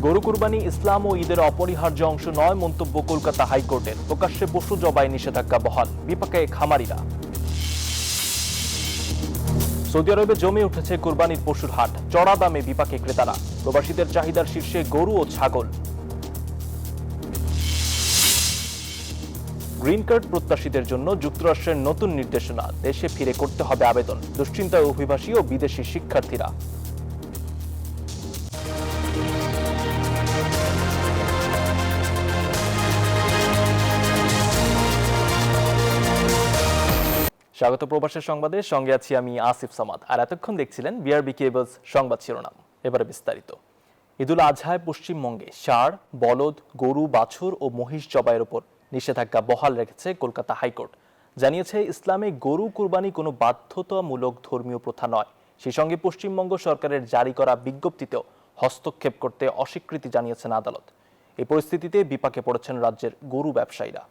গরু কুরবানি ইসলাম ও ঈদের অপরিহার্য অংশ নয় মন্তব্য কলকাতা হাইকোর্টের। প্রকাশ্যে পশু জবাই নিষেধাজ্ঞা বহাল, বিপাকে খামারিরা। সৌদি আরবে জমে উঠেছে কুরবানির পশুর হাট, চড়া দামে বিপাকে ক্রেতারা। প্রবাসীদের চাহিদার শীর্ষে গরু ও ছাগল। গ্রিন কার্ড প্রত্যাশীদের জন্য যুক্তরাষ্ট্রের নতুন নির্দেশনা, দেশে ফিরে করতে হবে আবেদন। দুশ্চিন্তায় অভিবাসী ও বিদেশি শিক্ষার্থীরা। স্বাগত প্রবাসের সংবাদে, সঙ্গে আছি আমি আসিফ সামাদ। আর এতক্ষণ দেখছিলেন বিআরবি কেবলস সংবাদ শিরোনাম। এবারে বিস্তারিত। ঈদুল আজহায় পশ্চিমবঙ্গে ষাঁড়, বলদ, গরু, বাছুর ও মহিষ জবাইয়ের উপর নিষেধাজ্ঞা বহাল রেখেছে কলকাতা হাইকোর্ট। জানিয়েছে, ইসলামে গরু কুরবানি কোনো বাধ্যতামূলক ধর্মীয় প্রথা নয়। সেই সঙ্গে পশ্চিমবঙ্গ সরকারের জারি করা বিজ্ঞপ্তিতেও হস্তক্ষেপ করতে অস্বীকৃতি জানিয়েছেন আদালত। এই পরিস্থিতিতে বিপাকে পড়েছেন রাজ্যের গরু ব্যবসায়ীরা।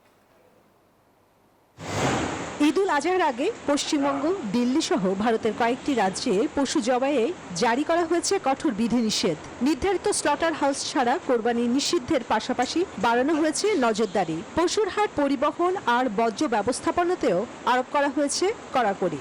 ঈদুল আজহার আগে পশ্চিমবঙ্গ, দিল্লি সহ ভারতের কয়েকটি রাজ্যে পশু জবাইয়ে জারি করা হয়েছে কঠোর বিধিনিষেধ। নির্ধারিত স্লটার হাউস ছাড়া কোরবানি নিষিদ্ধের পাশাপাশি বাড়ানো হয়েছে নজরদারি। পশুর হাট পরিবহন আর বর্জ্য ব্যবস্থাপনাতেও আরোপ করা হয়েছে কড়াকড়ি।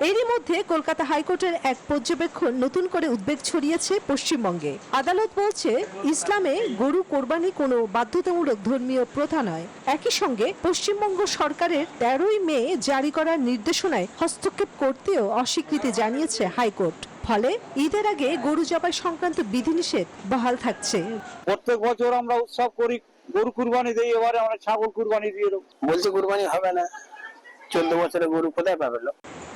এরই মধ্যে কলকাতা হাইকোর্টের এক পর্যবেক্ষণ নতুন করে উদ্বেগ ছড়িয়েছে পশ্চিমবঙ্গে। আদালত বলছে, ইসলামে গরু কোরবানি কোনো বাধ্যতামূলক ধর্মীয় প্রথা নয়। একই সঙ্গে পশ্চিমবঙ্গ সরকারের 13ই মে জারি করা নির্দেশনায় হস্তক্ষেপ করতেও অস্বীকৃতি জানিয়েছে হাইকোর্ট। ফলে ঈদের আগে গরু জবাই সংক্রান্ত বিধিনিষেধ বহাল থাকছে। প্রত্যেক বছর আমরা উৎসব করি, গরু কুরবানি দিই, এবারে আমরা ছাগল কুরবানি দিয়ে দেবো। বলছে কুরবানি হবে না, 14 বছরের গরু কোথায় পাবে?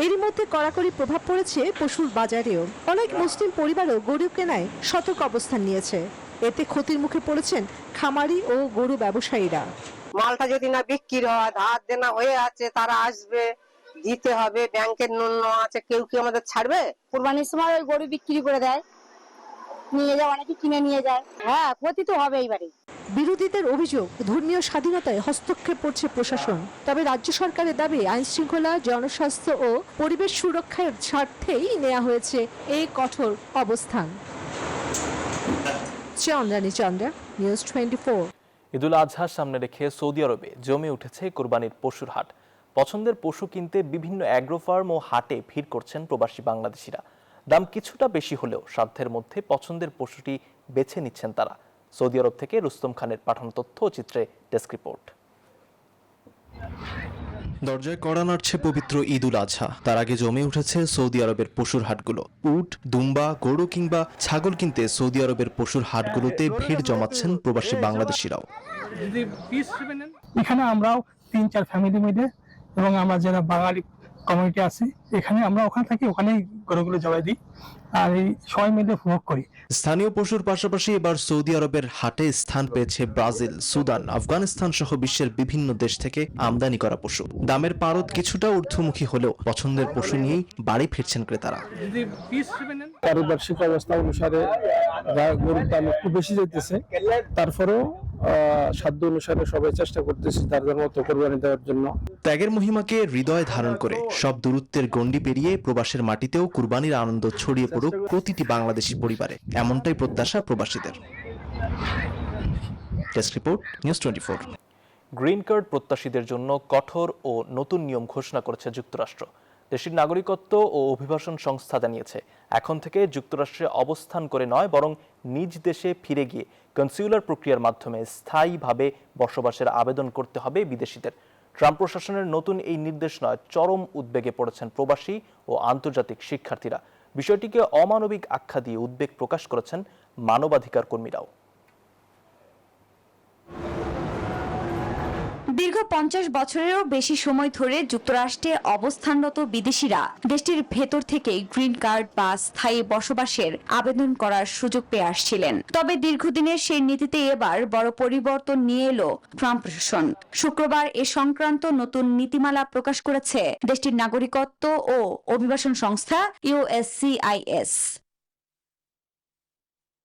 এরই মধ্যে কড়াকড়ি প্রভাব পড়েছে পশুর বাজারেও। অনেক মুসলিম পরিবারও গরু কেনায় সতর্ক অবস্থান নিয়েছে। এতে ক্ষতির মুখে পড়েছেন খামারি ও গরু ব্যবসায়ীরা। মালটা যদি না বিক্রি হয়, ধার দেনা হয়ে আছে, তারা আসবে, দিতে হবে, ব্যাংকের নুন আছে, কেউ কি আমাদের ছাড়বে? কুরবানির সময় ওই গরু বিক্রি করে দেয়, নিয়ে যায়, অনেকে কিনে নিয়ে যায়। হ্যাঁ, ক্ষতি তো হবে এইবারে। বিরোধীদের অভিযোগ, ধর্মীয় স্বাধীনতায় হস্তক্ষেপ করছে প্রশাসন। তবে রাজ্য সরকারের দাবি, আইন শৃঙ্খলা, জনস্বাস্থ্য ও পরিবেশ সুরক্ষার স্বার্থেই নেওয়া হয়েছে এই কঠোর অবস্থান। চন্দ্রানী চন্দ্রা, নিউজ 24। ঈদুল আজহার সামনে রেখে সৌদি আরবে জমে উঠেছে কোরবানির পশুর হাট। পছন্দের পশু কিনতে বিভিন্ন অ্যাগ্রো ফার্ম ও হাটে ভিড় করছেন প্রবাসী বাংলাদেশিরা। দাম কিছুটা বেশি হলেও সাধ্যের মধ্যে পছন্দের পশুটি বেছে নিচ্ছেন তারা। সৌদি আরব থেকে রুস্তম খানের পাঠানো তথ্য ও চিত্রে ডেস্ক রিপোর্ট। দরজায় কড়া নাড়ছে পবিত্র ঈদুল আজহা। তার আগে জমে উঠেছে সৌদি আরবের পশুর হাটগুলো। উট, দুম্বা, গরু কিংবা ছাগল কিনতে সৌদি আরবের পশুর হাটগুলোতে ভিড় জমাচ্ছেন প্রবাসী বাংলাদেশিরাও। এখানে আমরাও 3-4 ফ্যামিলি মিলে এবং আমরা যারা বাঙালি কমিউনিটি আছি এখানে, আমরা ওখানে থাকি, ওখানেই গরুগুলো জবাই দিই আর এই সবাই মিলে উপভোগ করি। স্থানীয় পশুর পাশাপাশি এবার সৌদি আরবের হাটে স্থান পেয়েছে ব্রাজিল, সুদান, আফগানিস্তান সহ বিশ্বের বিভিন্ন দেশ থেকে আমদানি করা পশু। দামের পারদ কিছুটা ঊর্ধ্বমুখী হলেও পছন্দের পশু নিয়েই বাড়ি ফিরছেন ক্রেতারা। পারিপার্শ্বিক অবস্থা অনুসারে গরুর দাম একটু বেশি যেতেছে, তারপরেও সাধ্য অনুসারে সবাই চেষ্টা করতেছি তার মতো কোরবানি দেওয়ার জন্য। ত্যাগের মহিমাকে হৃদয়ে ধারণ করে সব দূরত্বের গণ্ডি পেরিয়ে প্রবাসের মাটিতেও কুরবানির আনন্দ ছড়িয়ে পড়ুক প্রতিটি বাংলাদেশি পরিবারে, এমনটাই প্রত্যাশা প্রবাসীদের। Desk report, news 24। Green card প্রত্যাশীদের জন্য কঠোর ও নতুন নিয়ম ঘোষণা করেছে যুক্তরাষ্ট্র। দেশের নাগরিকত্ব ও অভিবাসন সংস্থা জানিয়েছে, এখন থেকে যুক্তরাষ্ট্রে অবস্থান করে নয়, বরং নিজ দেশে ফিরে গিয়ে কনসিউলার প্রক্রিয়ার মাধ্যমে স্থায়ীভাবে বসবাসের আবেদন করতে হবে বিদেশিদের। ট্রাম্প প্রশাসনের নতুন এই নির্দেশনায় চরম উদ্বেগে পড়েছেন প্রবাসী ও আন্তর্জাতিক শিক্ষার্থীরা। বিষয়টিকে অমানবিক আখ্যা দিয়ে উদ্বেগ প্রকাশ করেছেন মানবাধিকার কর্মীরাও। দীর্ঘ 50 বছরেরও বেশি সময় ধরে যুক্তরাষ্ট্রে অবস্থানরত বিদেশিরা দেশটির ভেতর থেকেই গ্রিন কার্ড বা স্থায়ী বসবাসের আবেদন করার সুযোগ পেয়ে আসছিলেন। তবে দীর্ঘদিনের সেই নীতিতে এবার বড় পরিবর্তন নিয়ে এলো ট্রাম্প প্রশাসন। শুক্রবার এ সংক্রান্ত নতুন নীতিমালা প্রকাশ করেছে দেশটির নাগরিকত্ব ও অভিবাসন সংস্থা USCIS।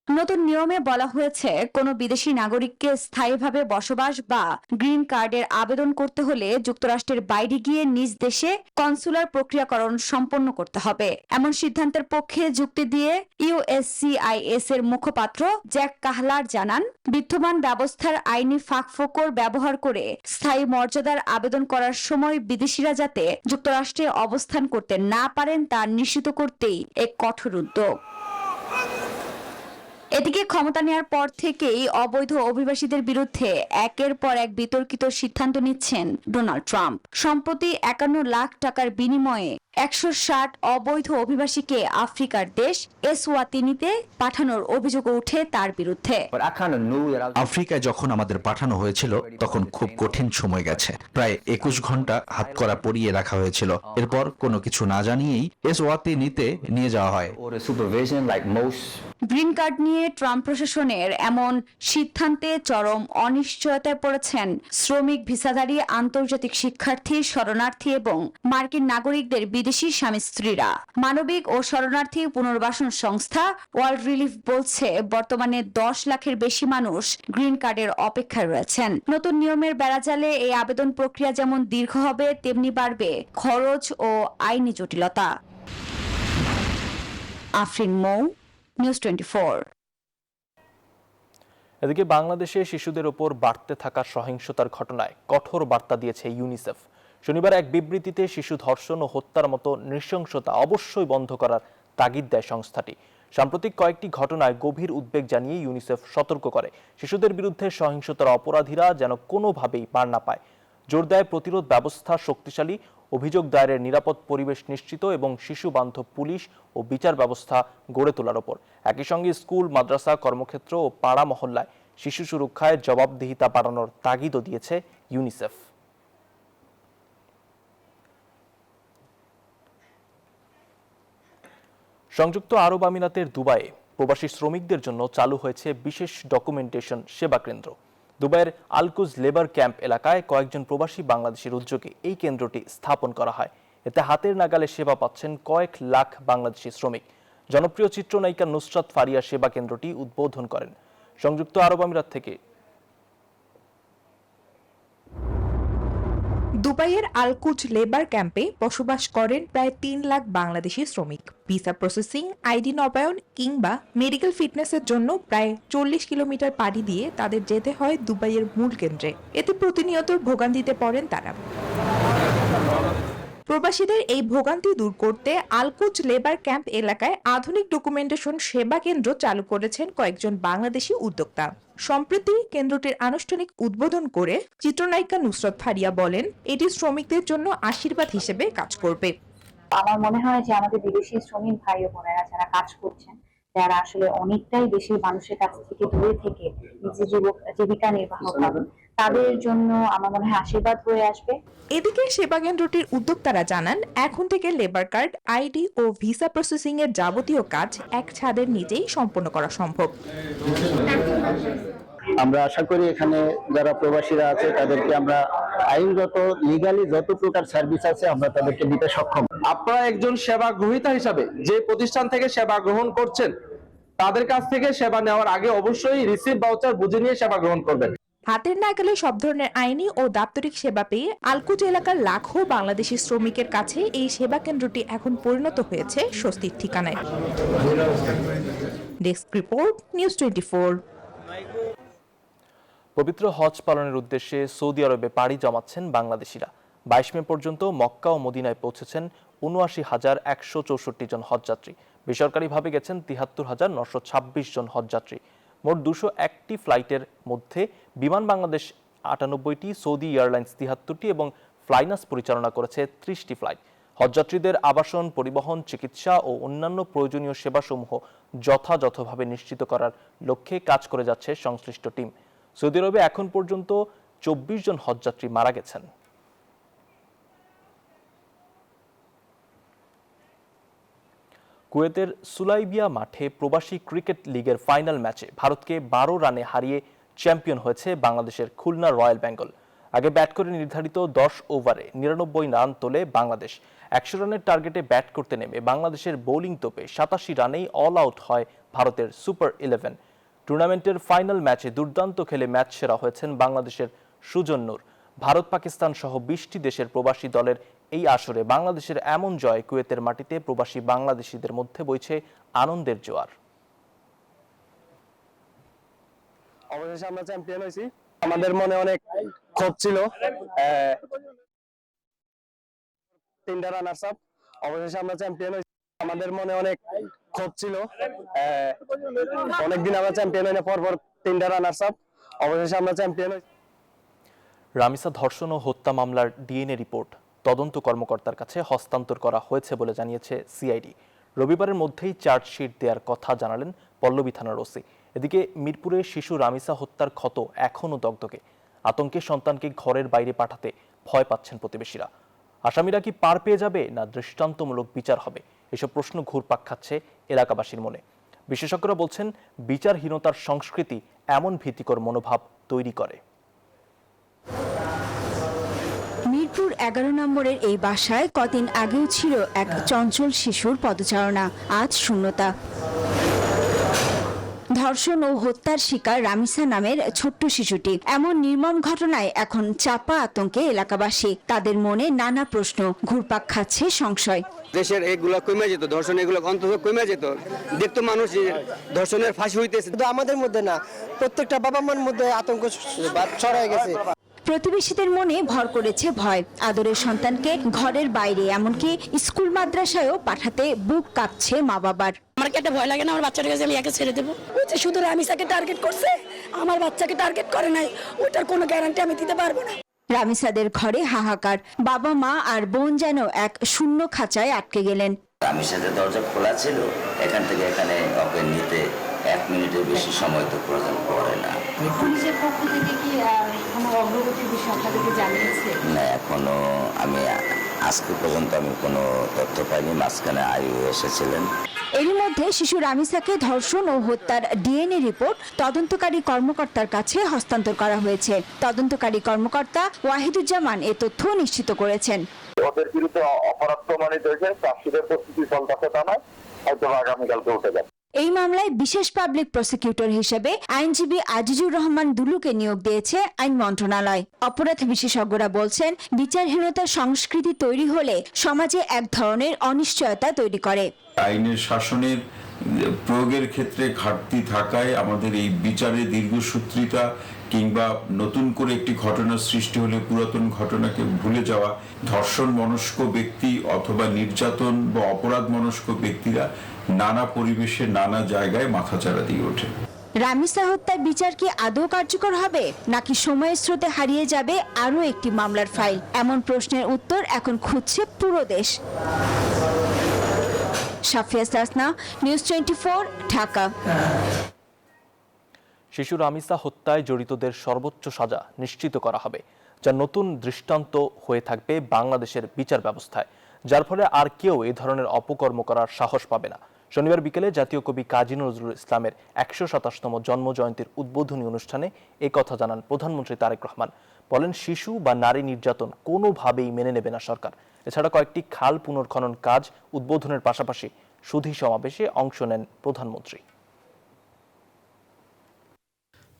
নতুন নিয়মে বলা হয়েছে কোনো বিদেশি নাগরিককে স্থায়ীভাবে বসবাস বা গ্রিন কার্ডের আবেদন করতে হলে যুক্তরাষ্ট্রের বাইরে গিয়ে নিজ দেশে কনসুলার প্রক্রিয়াকরণ সম্পন্ন করতে হবে। এমন সিদ্ধান্তের পক্ষে যুক্তি দিয়ে ইউএসসিআইএস এর মুখপাত্র জ্যাক কাহলার জানান, বিদ্যমান ব্যবস্থার আইনি ফাঁকফোকর ব্যবহার করে স্থায়ী মর্যাদার আবেদন করার সময় বিদেশিরা যাতে যুক্তরাষ্ট্রে অবস্থান করতে না পারেন তা নিশ্চিত করতেই এক কঠোর উদ্যোগ। এদিকে ক্ষমতা নেওয়ার পর থেকেই অবৈধ অভিবাসীদের বিরুদ্ধে একের পর এক বিতর্কিত সিদ্ধান্ত নিচ্ছেন ডোনাল্ড ট্রাম্প। সম্প্রতি 51 লাখ টাকার বিনিময়ে 160 অবৈধ অভিবাসীকে আফ্রিকার দেশ এসওয়াতিনিতে পাঠানোর অভিযোগ ওঠে তার বিরুদ্ধে। আফ্রিকায় যখন আমাদের পাঠানো হয়েছিল তখন খুব কঠিন সময় গেছে। প্রায় 21 ঘন্টা হাতকড়া পরিয়ে রাখা হয়েছিল। এরপর কোনো কিছু না জানিয়েই এসওয়াতিনিতে নিয়ে যাওয়া হয়। গ্রিন কার্ড নিয়ে ট্রাম্প প্রশাসনের এমন সিদ্ধান্তে চরম অনিশ্চয়তায় পড়েছেন শ্রমিক ভিসাধারী আন্তর্জাতিক শিক্ষার্থী, শরণার্থী এবং মার্কিন নাগরিকদের বিদেশি স্বামী স্ত্রীরা। মানবিক ও শরণার্থী পুনর্বাসন সংস্থা ওয়ার্ল্ড রিলিফ বলছে, বর্তমানে 10 লাখের বেশি মানুষ গ্রিন কার্ডের অপেক্ষায় রয়েছেন। নতুন নিয়মের বেড়াজালে এই আবেদন প্রক্রিয়া যেমন দীর্ঘ হবে, তেমনি বাড়বে খরচ ও আইনি জটিলতা। আফরিন মৌ, নিউজ 24। এদিকে বাংলাদেশে শিশুদের ওপর বাড়তে থাকা সহিংসতার ঘটনায় কঠোর বার্তা দিয়েছে ইউনিসেফ। শনিবার এক বিবৃতিতে শিশু ধর্ষণ ও হত্যার মতো নৃশংসতা অবশ্যই বন্ধ করার তাগিদ দেয় সংস্থাটি। সাম্প্রতিক কয়েকটি ঘটনায় গভীর উদ্বেগ জানিয়ে ইউনিসেফ সতর্ক করে, শিশুদের বিরুদ্ধে সহিংসতার অপরাধীরা যেন কোনোভাবেই পার না পায়। জোর দেয় প্রতিরোধ ব্যবস্থা শক্তিশালী, অভিযোগ দায়েরের নিরাপদ পরিবেশ নিশ্চিত এবং শিশু বান্ধব পুলিশ ও বিচার ব্যবস্থা গড়ে তোলার ওপর। একই সঙ্গে স্কুল, মাদ্রাসা, কর্মক্ষেত্র ও পাড়া মহল্লায় শিশু সুরক্ষায় জবাবদিহিতা বাড়ানোর তাগিদও দিয়েছে ইউনিসেফ। সংযুক্ত আরব আমিরাতের দুবাইয়ে প্রবাসী শ্রমিকদের জন্য চালু হয়েছে বিশেষ ডকুমেন্টেশন সেবা কেন্দ্র। দুবাইয়ের আলকুজ লেবার ক্যাম্প এলাকায় কয়েকজন প্রবাসী বাংলাদেশের উদ্যোগে এই কেন্দ্রটি স্থাপন করা হয়। এতে হাতের নাগালে সেবা পাচ্ছেন কয়েক লাখ বাংলাদেশি শ্রমিক। জনপ্রিয় চিত্রনায়িকা নুসরাত ফারিয়া সেবা কেন্দ্রটি উদ্বোধন করেন। সংযুক্ত আরব আমিরাত থেকে দুবাইয়ের আলকুজ লেবার ক্যাম্পে বসবাস করেন প্রায় 3 লাখ বাংলাদেশি শ্রমিক। ভিসা প্রসেসিং, আইডি নবায়ন কিংবা মেডিকেল ফিটনেসের জন্য প্রায় 40 কিলোমিটার পাড়ি দিয়ে তাদের যেতে হয় দুবাইয়ের মূল কেন্দ্রে। এতে প্রতিনিয়ত ভোগান্তিতে পড়েন তারা। প্রবাসীদের এই ভোগান্তি দূর করতে আলকুজ লেবার ক্যাম্প এলাকায় আধুনিক ডকুমেন্টেশন সেবা কেন্দ্র চালু করেছেন কয়েকজন বাংলাদেশি উদ্যোক্তা। সম্প্রতি কেন্দ্রটির আনুষ্ঠানিক উদ্বোধন করে চিত্রনায়িকা নুসরাত ফারিয়া বলেন, এটি শ্রমিকদের জন্য আশীর্বাদ হিসেবে কাজ করবে। আমার মনে হয় যে আমাদের বিদেশি শ্রমিক ভাই ও বোনেরা যারা কাজ করছেন, যারা আসলে অনেকটাই বেশি মানুষের কাছ থেকে দূরে থেকে নিজের জীবিকা নির্বাহ করেন, তাদের জন্য আমার মনে হয় আশীর্বাদ হয়ে আসবে। এদিকে সেবা কেন্দ্রটির উদ্যোক্তারা জানান, এখন থেকে লেবার কার্ড, আইডি ও ভিসা প্রসেসিং এর যাবতীয় কাজ এক ছাদের নিচেই সম্পন্ন করা সম্ভব। আমরা আশা করি এখানে যারা প্রবাসীরা আছে তাদেরকে আমরা আইনগত লিগালি যত প্রকার সার্ভিস আছে আমরা তাদেরকে দিতে সক্ষম। আপনারা একজন সেবা গ্রহীতা হিসাবে যে প্রতিষ্ঠান থেকে সেবা গ্রহণ করছেন, তাদের কাছ থেকে সেবা নেওয়ার আগে অবশ্যই রিসিভ ভাউচার বুঝে নিয়ে সেবা গ্রহণ করবেন। হাতের নাগালে সব ধরনের আইনি ও দাপ্তরিক সেবা পেয়ে আলকুজ এলাকার লাখো বাংলাদেশি শ্রমিকের কাছে এই সেবা কেন্দ্রটি এখন পরিণত হয়েছে স্বস্তির ঠিকানায়। Desk report, news 24। পবিত্র হজ পালনের উদ্দেশ্যে সৌদি আরবে পাড়ি জমাচ্ছেন বাংলাদেশিরা। 22 মে পর্যন্ত মক্কা ও মদিনায় পৌঁছেছেন ৭৯,১৬৪ জন হজযাত্রী। বেসরকারিভাবে গেছেন ৭৩,৯২৬ জন হজযাত্রী। মোট 201টি ফ্লাইটের মধ্যে বিমান বাংলাদেশ 98টি, সৌদি এয়ারলাইন্স 73টি এবং ফ্লাইনাস পরিচালনা করেছে 30টি ফ্লাইট। হজযাত্রীদের আবাসন, পরিবহন, চিকিৎসা ও অন্যান্য প্রয়োজনীয় সেবাসমূহ যথাযথভাবে নিশ্চিত করার লক্ষ্যে কাজ করে যাচ্ছে সংশ্লিষ্ট টিম। সৌদি আরবে এখন পর্যন্ত 24 জন হজযাত্রী মারা গেছেন। কুয়েতের সুলাইবিয়া মাঠে প্রবাসী ক্রিকেট লিগের ফাইনাল ম্যাচে ভারতকে 12 রানে হারিয়ে চ্যাম্পিয়ন হয়েছে বাংলাদেশের খুলনা রয়্যাল বেঙ্গল। আগে ব্যাট করে নির্ধারিত 10 ওভারে 99 রান তোলে বাংলাদেশ। 100 রানের টার্গেটে ব্যাট করতে নেমে বাংলাদেশের বোলিং তোপে 87 রানেই অল আউট হয় ভারতের সুপার 11। টুর্নামেন্টের ফাইনাল ম্যাচে দুর্দান্ত খেলে ম্যাচ সেরা হয়েছেন বাংলাদেশের সুজন নূর। ভারত, পাকিস্তান সহ 20টি দেশের প্রবাসী দলের এই আসরে বাংলাদেশের এমন জয় কুয়েতের মাটিতে প্রবাসী বাংলাদেশিদের মধ্যে বইছে আনন্দের জোয়ার। অবশেষে আমরা চ্যাম্পিয়ন হয়েছি। আমাদের মনে অনেক ক্ষোভ ছিল, 3টা রানার্স আপ। অবশেষে আমরা চ্যাম্পিয়ন হয়েছি। আমাদের মনে অনেক ক্ষোভ ছিল, অনেকদিন আমরা চ্যাম্পিয়ন হই না, পরপর 3টা রানার্স আপ। অবশেষে আমরা চ্যাম্পিয়ন হয়েছি। রামিসা ধর্ষণ ও হত্যা মামলার ডিএনএ রিপোর্ট তদন্ত কর্মকর্তার কাছে হস্তান্তর করা হয়েছে বলে জানিয়েছে সিআইডি। রবিবারের মধ্যেই চার্জশিট দেওয়ার কথা জানালেন পল্লবী থানার ওসি। এদিকে মিরপুরে শিশু রামিসা হত্যার ক্ষত এখনও দগদগে। আতঙ্কে সন্তানকে ঘরের বাইরে পাঠাতে ভয় পাচ্ছেন প্রতিবেশীরা। আসামিরা কি পার পেয়ে যাবে না দৃষ্টান্তমূলক বিচার হবে, এসব প্রশ্ন ঘুরপাক খাচ্ছে এলাকাবাসীর মনে। বিশেষজ্ঞরা বলছেন, বিচারহীনতার সংস্কৃতি এমন ভীতিকর মনোভাব তৈরি করে। মিরপুর 11 নম্বরের এই বাসায় কদিন আগেও ছিল এক চঞ্চল শিশুর পদচারণা, আজ শূন্যতা। ধর্ষণ ও হত্যার শিকার রামিসা নামের ছোট্ট শিশুটি। এমন নির্মম ঘটনায় এখন চাপা আতঙ্কে এলাকাবাসী। তাদের মনে নানা প্রশ্ন, ঘুরপাক খাচ্ছে সংশয়। দেশের এগুলো কমে যেত, ধর্ষণ এগুলো অন্তত কমে যেত, দেখতো মানুষ ধর্ষণের ফাঁসি হইতেছে। কিন্তু আমাদের মধ্যে না, প্রত্যেকটা বাবা মার মধ্যে আতঙ্ক ছড়ায় গেছে। প্রতিবেশীদের মনে ভর করেছে ভয়। আদরের সন্তানকে ঘরের বাইরে, এমনকি স্কুল মাদ্রাসায়ও পাঠাতে বুক কাঁপছে মা বাবার। আমার কি একটা ভয় লাগে না আমার বাচ্চাটার কাছে আমি একা ছেড়ে দেবো? ও যে শুধু রামিসাকে টার্গেট করছে, আমার বাচ্চাকে টার্গেট করে নাই, ওটার কোনো গ্যারান্টি আমি দিতে পারবো না। রামিসাদের ঘরে হাহাকার। বাবা, মা আর বোন যেন এক শূন্য খাঁচায় আটকে গেলেন। রামিসাদের দরজা খোলা ছিল, এখান থেকে এখানে ওকে নিতে 1 মিনিটের বেশি সময় তো প্রয়োজন পড়ে না। পুলিশের পক্ষ থেকে কি কোনো অগ্রগতির বিষয় আপনাদেরকে জানিয়েছে? না, এখনো আমি আজকে পর্যন্ত আমি কোনো তথ্য পাইনি। মাঝখানে আইও এসেছিলেন। এরই মধ্যে শিশু রামিসাকে ধর্ষণ ও হত্যার ডিএনএ রিপোর্ট তদন্তকারী কর্মকর্তার কাছে হস্তান্তর করা হয়েছে। তদন্তকারী কর্মকর্তা ওয়াহিদুজ্জামান এ তথ্য নিশ্চিত করেছেন। ওদের বিরুদ্ধে অপরাধ প্রমাণিত হয়েছে, চার্জশিটের প্রস্তুতি চলতেছে, তা নয় হয়তো আগামীকালকে উঠে যাবে। এই মামলায় বিশেষ পাবলিক প্রসিকিউটর হিসেবে আইনজীবী আজিজুর রহমান দুলুকে নিয়োগ দিয়েছে আইন মন্ত্রণালয়। অপরাধ বিশেষজ্ঞরা বলছেন, বিচারহীনতার সংস্কৃতি তৈরি হলে সমাজে এক ধরনের অনিশ্চয়তা তৈরি করে। আইনের শাসনের প্রয়োগের ক্ষেত্রে ঘাটতি থাকায় আমাদের এই বিচারে দীর্ঘসূত্রিতা কিংবা নতুন করে একটি ঘটনার সৃষ্টি হলে পুরাতন ঘটনাকে ভুলে যাওয়া, ধর্ষণ মনস্ক ব্যক্তি অথবা নির্যাতন বা অপরাধ মনস্ক ব্যক্তিরা নানা পরিবেশে নানা জায়গায় মাথাচাড়া দিয়ে ওঠে। রামিসা হত্যার বিচার কি আদৌ কার্যকর হবে, নাকি সময়ের স্রোতে হারিয়ে যাবে আরও একটি মামলার ফাইল? এমন প্রশ্নের উত্তর এখন খুঁজছে পুরো দেশ। সাফিয়া সাসনা, নিউজ 24, ঢাকা। শিশু রামিসা হত্যায় জড়িতদের সর্বোচ্চ সাজা নিশ্চিত করা হবে, যা নতুন দৃষ্টান্ত হয়ে থাকবে বাংলাদেশের বিচার ব্যবস্থায়, যার ফলে আর কেউ এ ধরনের অপকর্ম করার সাহস পাবে না। শনিবার বিকেলে জাতীয় কবি কাজী নজরুল ইসলামের 127তম জন্মজয়ন্তীর উদ্বোধনী অনুষ্ঠানে এ কথা জানান প্রধানমন্ত্রী তারেক রহমান। বলেন, শিশু বা নারী নির্যাতন কোনোভাবেই মেনে নেবে না সরকার। এছাড়া কয়েকটি খাল পুনর্খনন কাজ উদ্বোধনের পাশাপাশি সুধী সমাবেশে অংশ নেন প্রধানমন্ত্রী।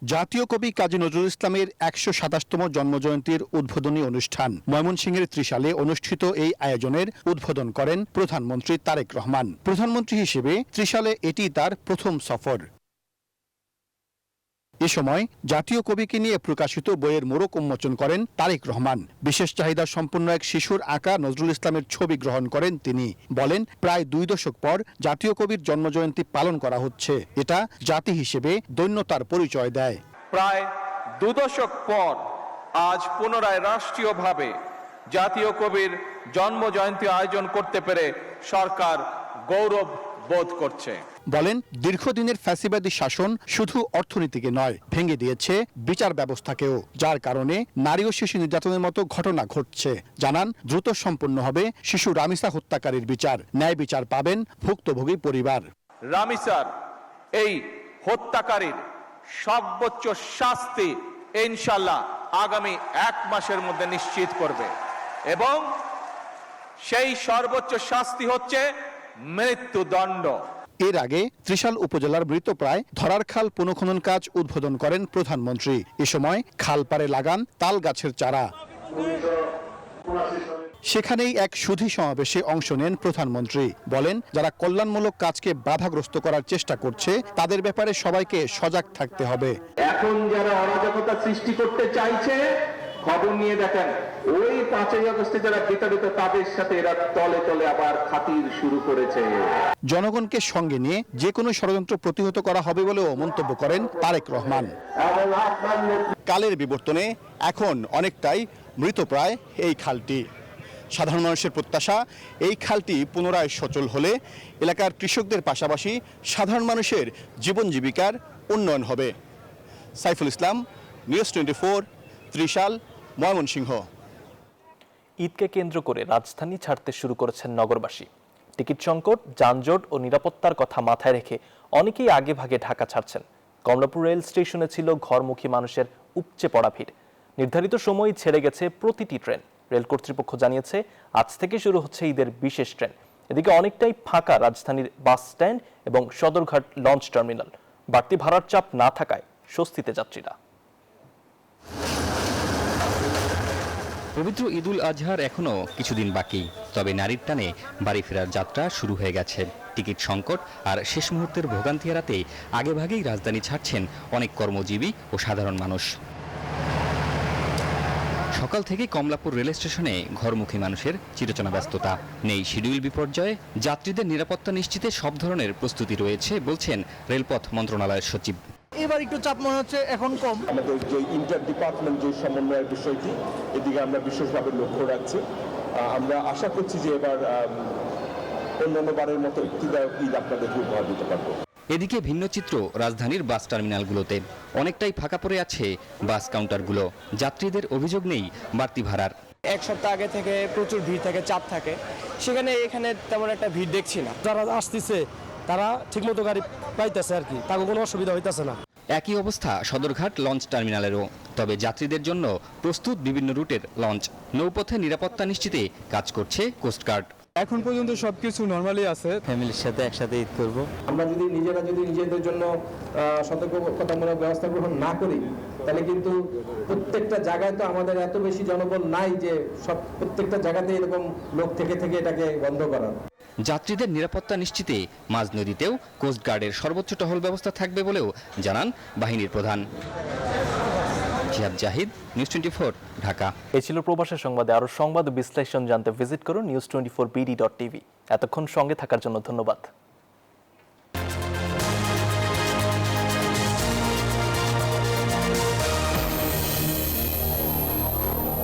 জাতীয় কবি কাজী নজরুল ইসলামের 127তম জন্মজয়ন্তীর উদ্বোধনী অনুষ্ঠান ময়মনসিংহের ত্রিশালে অনুষ্ঠিত এই আয়োজনের উদ্বোধন করেন প্রধানমন্ত্রী তারেক রহমান। প্রধানমন্ত্রী হিসেবে ত্রিশালে এটি তার প্রথম সফর। এ সময় জাতীয় কবিকে নিয়ে প্রকাশিত বইয়ের মোড়ক উন্মোচন করেন তারেক রহমান। বিশেষ চাহিদা সম্পন্ন এক শিশুর আঁকা নজরুল ইসলামের ছবি গ্রহণ করেন তিনি। বলেন, প্রায় 2 দশক পর জাতীয় কবির জন্মজয়ন্তী পালন করা হচ্ছে। এটা জাতি হিসেবে দৈন্যতার পরিচয় দেয়। প্রায় 2 দশক পর আজ পুনরায় রাষ্ট্রীয়ভাবে জাতীয় কবির জন্মজয়ন্তী আয়োজন করতে পেরে সরকার গৌরব বোধ করছে। বলেন, দীর্ঘদিনের ফ্যাসিবাদী শাসন শুধু অর্থনীতিকে নয়, ভেঙে দিয়েছে বিচার ব্যবস্থাকেও, যার কারণে নারী ও শিশু নির্যাতনের মতো ঘটনা ঘটছে। জানান, দ্রুত সম্পন্ন হবে শিশু রামিসা হত্যাকারীর বিচার। ন্যায় বিচার পাবেন ভুক্তভোগী পরিবার। রামিসার এই হত্যাকারীর সর্বোচ্চ শাস্তি ইনশাল্লাহ আগামী 1 মাসের মধ্যে নিশ্চিত করবে এবং সেই সর্বোচ্চ শাস্তি হচ্ছে মৃত্যুদণ্ড। এর আগে ত্রিশাল উপজেলার মৃতপ্রায় ধরার খাল পুনঃখনন কাজ উদ্বোধন করেন প্রধানমন্ত্রী। এ সময় খাল পাড়ে লাগান তাল গাছের চারা। সেখানেই এক সুধী সমাবেশে অংশ নেন প্রধানমন্ত্রী। বলেন, যারা কল্যাণমূলক কাজকে বাধাগ্রস্ত করার চেষ্টা করছে তাদের ব্যাপারে সবাইকে সজাগ থাকতে হবে। এখন যারা অরাজকতা সৃষ্টি করতে চাইছে, খবর নিয়ে দেখেন ওই 5ই আগস্টে যারা বিতাড়িত তাদের সাথে এরা তলে তলে আবার খাতির শুরু করেছে। জনগণকে সঙ্গে নিয়ে যে কোনো ষড়যন্ত্র প্রতিহত করা হবে বলেও মন্তব্য করেন তারেক রহমান। কালের বিবর্তনে এখন অনেকটাই মৃতপ্রায় এই খালটি। সাধারণ মানুষের প্রত্যাশা, এই খালটি পুনরায় সচল হলে এলাকার কৃষকদের পাশাপাশি সাধারণ মানুষের জীবন জীবিকার উন্নয়ন হবে। সাইফুল ইসলাম, নিউজ 24, ত্রিশাল, ময়মনসিংহ। ঈদকে কেন্দ্র করে রাজধানী ছাড়তে শুরু করেছেন নগরবাসী। টিকিট সংকট, যানজট ও নিরাপত্তার কথা মাথায় রেখে অনেকেই আগে ভাগে ঢাকা ছাড়ছেন। কমলাপুর রেল স্টেশনে ছিল ঘরমুখী মানুষের উপচে পড়া ভিড়। নির্ধারিত সময় ছেড়ে গেছে প্রতিটি ট্রেন। রেল কর্তৃপক্ষ জানিয়েছে আজ থেকে শুরু হচ্ছে ঈদের বিশেষ ট্রেন। এদিকে অনেকটাই ফাঁকা রাজধানীর বাস স্ট্যান্ড এবং সদরঘাট লঞ্চ টার্মিনাল। বাড়তি ভাড়ার চাপ না থাকায় স্বস্তিতে যাত্রীরা। পবিত্র ঈদুল আজহার এখনো কিছুদিন বাকি, তবে নারীর টানে বাড়ি ফেরার যাত্রা শুরু হয়ে গেছে। টিকিট সংকট আর শেষ মুহূর্তের ভোগান্তি এড়াতে আগেভাগেই রাজধানী ছাড়ছেন অনেক কর্মজীবী ও সাধারণ মানুষ। সকাল থেকে কমলাপুর রেল স্টেশনে ঘরমুখী মানুষের চিরচেনা ব্যস্ততা। নেই শিডিউল বিপর্যয়, যাত্রীদের নিরাপত্তা নিশ্চিতে সব ধরনের প্রস্তুতি রয়েছে বলছেন রেলপথ মন্ত্রণালয়ের সচিব। এবার একটু চাপ মনে হচ্ছে এখন কম। আমাদের যে ইন্টার ডিপার্টমেন্ট যে সমন্বয়ের বিষয়টি, এদিকে আমরা বিশেষভাবে লক্ষ্য রাখছি। আমরা আশা করছি যে এবার অন্যান্য বারের মতো তৃপ্তিদায়ক ঈদ আপনাদেরকে উপহার দিতে পারবো। এদিকে ভিন্ন চিত্র রাজধানীর বাস টার্মিনালগুলোতে। অনেকটাই ফাঁকা পড়ে আছে বাস কাউন্টারগুলো। যাত্রীদের অভিযোগ নেই বাড়তি ভাড়ার। এক সপ্তাহ আগে থেকে প্রচুর ভিড় থাকে, চাপ থাকে, সেখানে এখানে তেমন একটা ভিড় দেখছি না। যারা আসতেছে তারা ঠিকমতো গাড়ি পাইতেছে আর কি, তাকে কোনো অসুবিধা হইতেছে না। একই অবস্থা সদরঘাট লঞ্চ টার্মিনালেরও। তবে যাত্রীদের জন্য প্রস্তুত বিভিন্ন রুটের লঞ্চ। নৌপথে নিরাপত্তা নিশ্চিতে কাজ করছে কোস্টগার্ড। এখন পর্যন্ত সবকিছু নরমালি আছে। ফ্যামিলির সাথে একসাথে ঈদ করব। আমরা যদি নিজেদের জন্য সতর্কতামূলক ব্যবস্থা গ্রহণ না করি, তাহলে কিন্তু প্রত্যেকটা জায়গায় তো আমাদের এত বেশি জনবল নাই যে সব প্রত্যেকটা জায়গাতে এরকম লোক থেকে এটাকে বন্ধ করা। যাত্রীদের নিরাপত্তা নিশ্চিতে মাঝ নদীতেও কোস্টগার্ডের সর্বোচ্চ টহল ব্যবস্থা থাকবে বলেও জানান বাহিনীর প্রধান। জিহাদ জাহিদ, নিউজ 24, ঢাকা। এই ছিল প্রবাসের সংবাদে। আরো সংবাদ বিশ্লেষণ জানতে ভিজিট করুন news24bd.tv। এতক্ষণ সঙ্গে থাকার জন্য ধন্যবাদ।